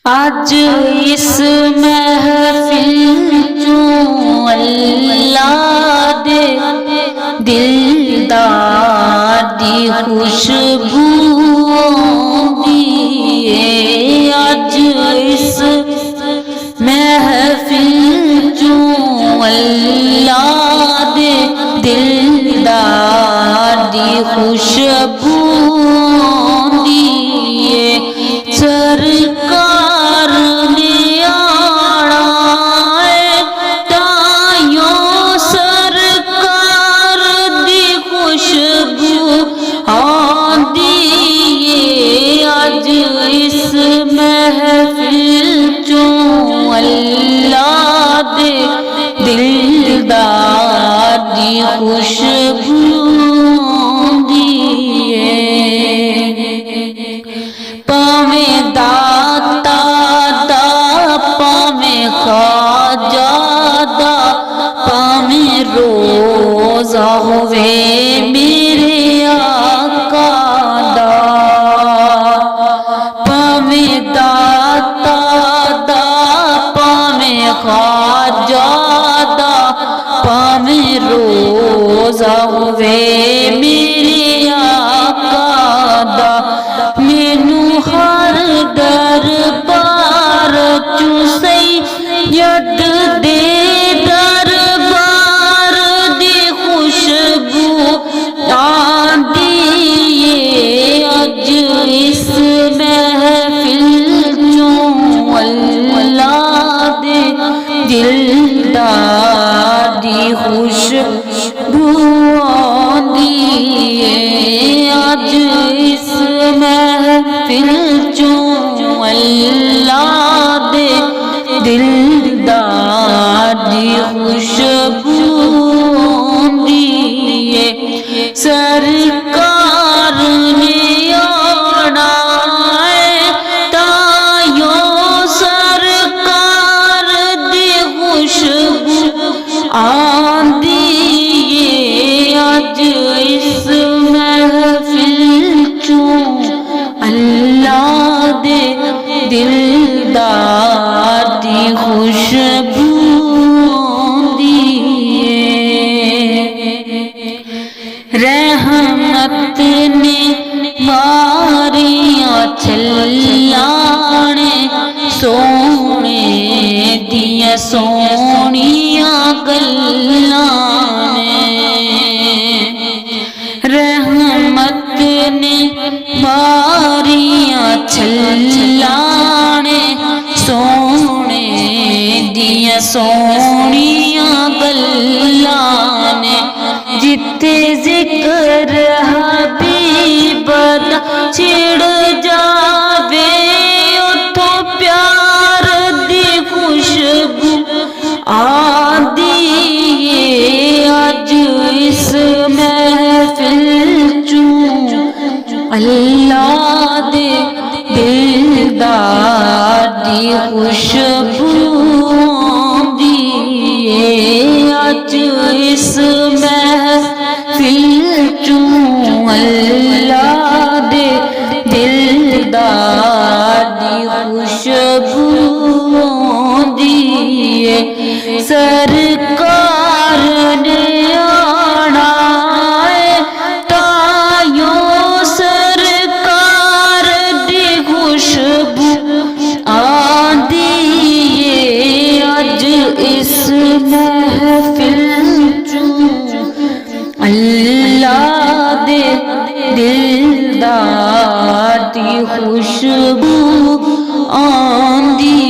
अज इस महफिल चों अल्लाह दे दिलदार दी खुशबू आउंदी है। अज इस महफिल चों अल्लाह दे दिलदार दी खुशबू आउंदी है। सरकार ने आना है ताइयों सरकार दी खुशबू आंदी है। अज इस महफिल चों अल्लाह दे दिलदार दी खुशबू आंदी है। पावें दाता दा पावें ख्वाजा दा पावें रोज़ा होवे मेरे आका दा। पावें दाता दा पावें ख्वाजा दा पावें रोज़ा होवे मेरे आका दा। मैनू हर दरबार चू सैयद दे दरबार दी खुशबू आंदी है। अज इस महफिल चों अल्लाह दे दिलदार दी खुशबू आंदी है। अज इस महफिल चों अल्लाह दे दिलदार दी खुशबू आंदी है। सरकार ने आना है ताइयों सरकार दी खुशबू आंदी है। अज इस महफिल चों अल्लाह दे दिलदार दी खुशबू आंदी है। रहमत ने मारियां छल्लाने सोने दियां सोनियां गल्लां ने। रहमत ने मारियां छल्लाने सोने दियां सोनियां गल्लां ने। जिते जिक्र हबीब दा छिड़ जावे उथों प्यार दी खुशबू आंदी है। अज इस महफिल चों अल्लाह दे दिलदार दी खुशबू आंदी है। अज इस महफिल चों अल्लाह दे दिलदार दी खुशबू आंदी है। सरकार ने आना है ताइयों सरकार दी खुशबू आंदी है। अज इस महफिल चों अल्लाह दे दिलदार दी खुशबू आंदी